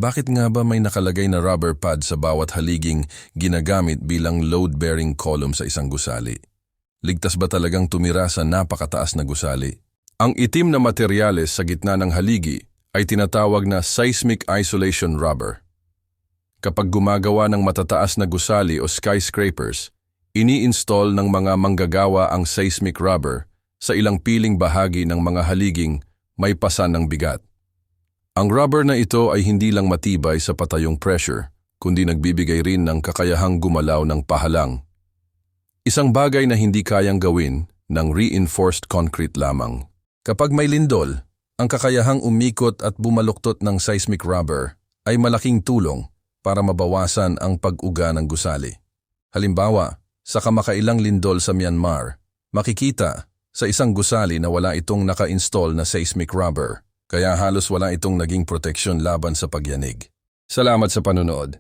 Bakit nga ba may nakalagay na rubber pad sa bawat haliging ginagamit bilang load-bearing column sa isang gusali? Ligtas ba talagang tumira sa napakataas na gusali? Ang itim na materyales sa gitna ng haligi ay tinatawag na seismic isolation rubber. Kapag gumagawa ng matataas na gusali o skyscrapers, ini-install ng mga manggagawa ang seismic rubber sa ilang piling bahagi ng mga haliging may pasan ng bigat. Ang rubber na ito ay hindi lang matibay sa patayong pressure, kundi nagbibigay rin ng kakayahang gumalaw ng pahalang. Isang bagay na hindi kayang gawin ng reinforced concrete lamang. Kapag may lindol, ang kakayahang umikot at bumaluktot ng seismic rubber ay malaking tulong para mabawasan ang pag-uga ng gusali. Halimbawa, sa kamakailang lindol sa Myanmar, makikita sa isang gusali na wala itong naka-install na seismic rubber, kaya halos wala itong naging proteksyon laban sa pagyanig. Salamat sa panunood.